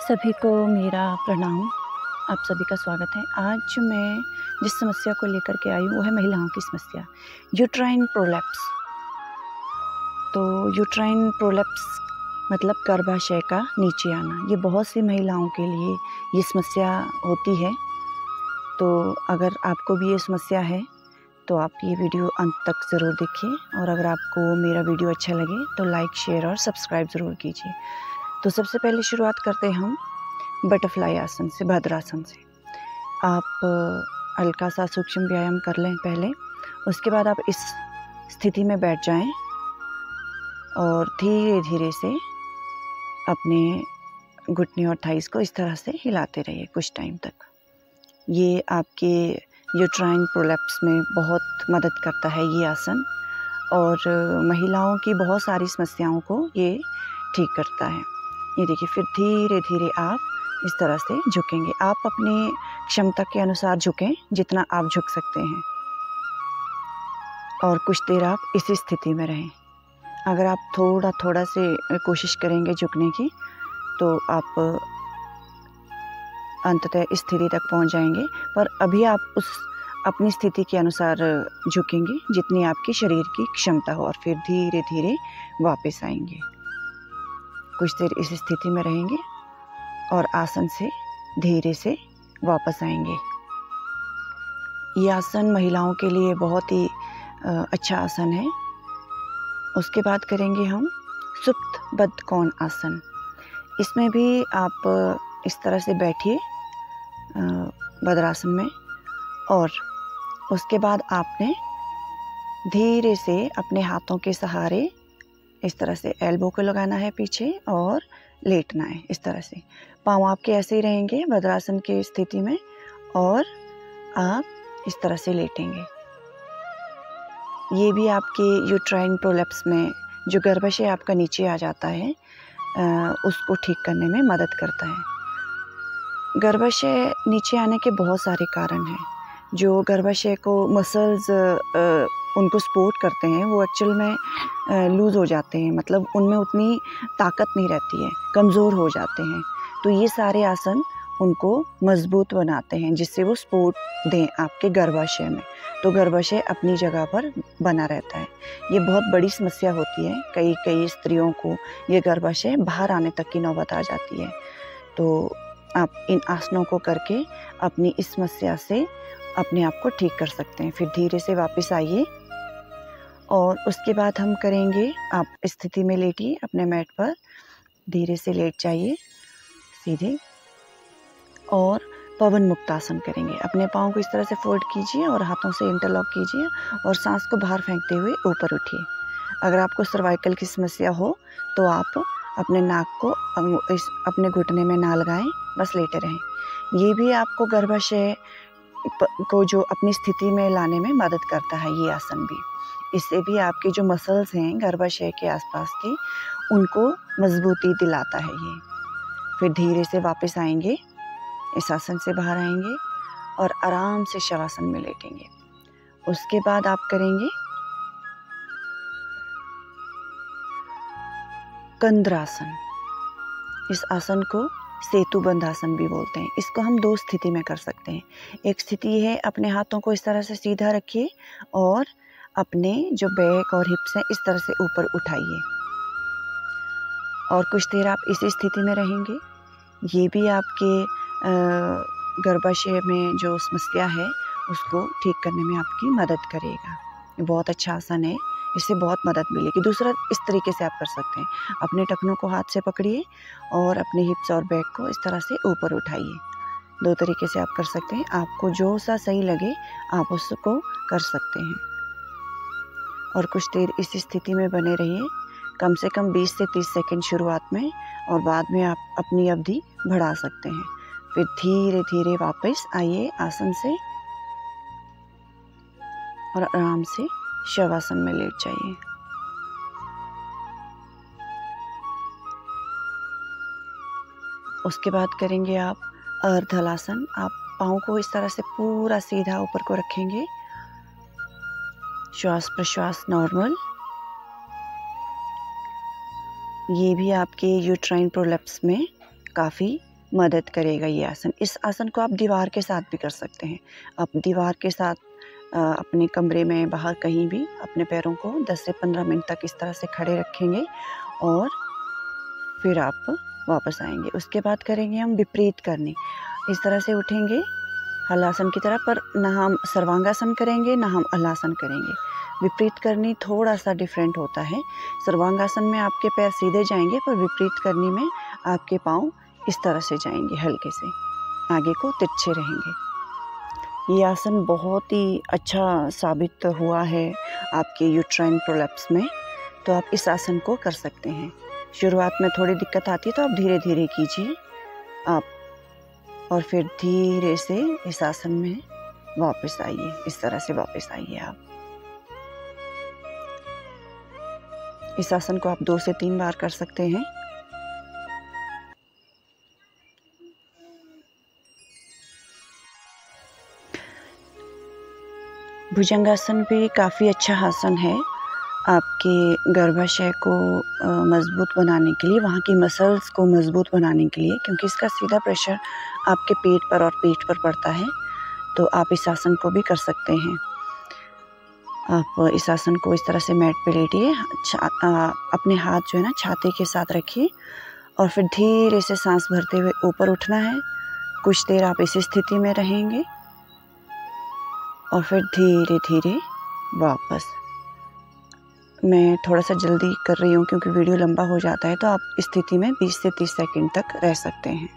सभी को मेरा प्रणाम। आप सभी का स्वागत है। आज मैं जिस समस्या को लेकर के आई हूँ वो है महिलाओं की समस्या, यूट्राइन प्रोलैप्स। तो यूट्राइन प्रोलैप्स मतलब गर्भाशय का नीचे आना। ये बहुत सी महिलाओं के लिए ये समस्या होती है। तो अगर आपको भी ये समस्या है तो आप ये वीडियो अंत तक ज़रूर देखिए, और अगर आपको मेरा वीडियो अच्छा लगे तो लाइक, शेयर और सब्सक्राइब ज़रूर कीजिए। तो सबसे पहले शुरुआत करते हैं हम बटरफ्लाई आसन से, भद्रासन से। आप हल्का सा सूक्ष्म व्यायाम कर लें पहले। उसके बाद आप इस स्थिति में बैठ जाएं और धीरे धीरे से अपने घुटने और थाइस को इस तरह से हिलाते रहिए कुछ टाइम तक। ये आपके यूट्राइन प्रोलैप्स में बहुत मदद करता है ये आसन, और महिलाओं की बहुत सारी समस्याओं को ये ठीक करता है। ये देखिए, फिर धीरे धीरे आप इस तरह से झुकेंगे। आप अपनी क्षमता के अनुसार झुकें, जितना आप झुक सकते हैं, और कुछ देर आप इसी स्थिति में रहें। अगर आप थोड़ा से कोशिश करेंगे झुकने की तो आप अंततः इस स्थिति तक पहुंच जाएंगे। पर अभी आप उस अपनी स्थिति के अनुसार झुकेंगे जितनी आपकी शरीर की क्षमता हो, और फिर धीरे धीरे वापस आएंगे। कुछ देर इस स्थिति में रहेंगे और आसन से धीरे से वापस आएंगे। ये आसन महिलाओं के लिए बहुत ही अच्छा आसन है। उसके बाद करेंगे हम सुप्त बद्ध कोण आसन। इसमें भी आप इस तरह से बैठिए भद्रासन में, और उसके बाद आपने धीरे से अपने हाथों के सहारे इस तरह से एल्बो को लगाना है पीछे और लेटना है इस तरह से। पाँव आपके ऐसे ही रहेंगे भद्रासन की स्थिति में, और आप इस तरह से लेटेंगे। ये भी आपके यूट्राइन प्रोलैप्स में जो गर्भाशय आपका नीचे आ जाता है उसको ठीक करने में मदद करता है। गर्भाशय नीचे आने के बहुत सारे कारण हैं। जो गर्भाशय को मसल्स उनको सपोर्ट करते हैं वो एक्चुअल में लूज़ हो जाते हैं, मतलब उनमें उतनी ताकत नहीं रहती है, कमज़ोर हो जाते हैं। तो ये सारे आसन उनको मजबूत बनाते हैं, जिससे वो सपोर्ट दें आपके गर्भाशय में, तो गर्भाशय अपनी जगह पर बना रहता है। ये बहुत बड़ी समस्या होती है, कई स्त्रियों को ये गर्भाशय बाहर आने तक की नौबत आ जाती है। तो आप इन आसनों को करके अपनी इस समस्या से अपने आप को ठीक कर सकते हैं। फिर धीरे से वापस आइए, और उसके बाद हम करेंगे, आप स्थिति में लेटिए अपने मैट पर, धीरे से लेट जाइए सीधे, और पवन मुक्तासन करेंगे। अपने पाँव को इस तरह से फोल्ड कीजिए और हाथों से इंटरलॉक कीजिए, और सांस को बाहर फेंकते हुए ऊपर उठिए। अगर आपको सर्वाइकल की समस्या हो तो आप अपने नाक को अपने घुटने में ना लगाएं, बस लेटे रहें। ये भी आपको गर्भाशय को जो अपनी स्थिति में लाने में मदद करता है ये आसन भी। इससे भी आपके जो मसल्स हैं गर्भाशय के आसपास के, उनको मजबूती दिलाता है ये। फिर धीरे से वापस आएंगे, इस आसन से बाहर आएंगे और आराम से शवासन में लेटेंगे। उसके बाद आप करेंगे कंद्रासन। इस आसन को सेतु बंधासन भी बोलते हैं। इसको हम दो स्थिति में कर सकते हैं। एक स्थिति है, अपने हाथों को इस तरह से सीधा रखिए और अपने जो बैक और हिप्स हैं इस तरह से ऊपर उठाइए, और कुछ देर आप इसी स्थिति में रहेंगे। ये भी आपके गर्भाशय में जो समस्या है उसको ठीक करने में आपकी मदद करेगा। ये बहुत अच्छा आसन है, इससे बहुत मदद मिलेगी। दूसरा, इस तरीके से आप कर सकते हैं, अपने टखनों को हाथ से पकड़िए और अपने हिप्स और बैक को इस तरह से ऊपर उठाइए। दो तरीके से आप कर सकते हैं, आपको जो सा सही लगे आप उसको कर सकते हैं। और कुछ देर इस स्थिति में बने रहिए, कम से कम 20 से 30 सेकंड शुरुआत में, और बाद में आप अपनी अवधि बढ़ा सकते हैं। फिर धीरे धीरे वापस आइए आसन से, और आराम से शवासन में लेट जाइए। उसके बाद करेंगे आप अर्धहलासन। आप पाँव को इस तरह से पूरा सीधा ऊपर को रखेंगे, श्वास प्रश्वास नॉर्मल। ये भी आपके यूट्राइन प्रोलैप्स में काफ़ी मदद करेगा ये आसन। इस आसन को आप दीवार के साथ भी कर सकते हैं। आप दीवार के साथ अपने कमरे में बाहर कहीं भी अपने पैरों को 10 से 15 मिनट तक इस तरह से खड़े रखेंगे और फिर आप वापस आएंगे। उसके बाद करेंगे हम विपरीत करनी। इस तरह से उठेंगे हलासन की तरह, पर ना हम सर्वांगासन करेंगे ना हम हलासन करेंगे। विपरीत करनी थोड़ा सा डिफरेंट होता है। सर्वांगासन में आपके पैर सीधे जाएंगे, पर विपरीत करनी में आपके पाँव इस तरह से जाएंगे, हल्के से आगे को तिरछे रहेंगे। ये आसन बहुत ही अच्छा साबित हुआ है आपके यूट्राइन प्रोलैप्स में, तो आप इस आसन को कर सकते हैं। शुरुआत में थोड़ी दिक्कत आती है तो आप धीरे धीरे कीजिए आप, और फिर धीरे से इस आसन में वापस आइए। इस तरह से वापस आइए आप। इस आसन को आप 2 से 3 बार कर सकते हैं। भुजंगासन भी काफ़ी अच्छा आसन है आपके गर्भाशय को मज़बूत बनाने के लिए, वहाँ की मसल्स को मज़बूत बनाने के लिए, क्योंकि इसका सीधा प्रेशर आपके पेट पर और पीठ पर पड़ता है। तो आप इस आसन को भी कर सकते हैं। आप इस आसन को इस तरह से मैट पे लेटिए, अपने हाथ जो है ना छाती के साथ रखिए और फिर धीरे से सांस भरते हुए ऊपर उठना है। कुछ देर आप इस स्थिति में रहेंगे और फिर धीरे धीरे वापस। मैं थोड़ा सा जल्दी कर रही हूँ क्योंकि वीडियो लंबा हो जाता है, तो आप इस स्थिति में 20 से 30 सेकंड तक रह सकते हैं।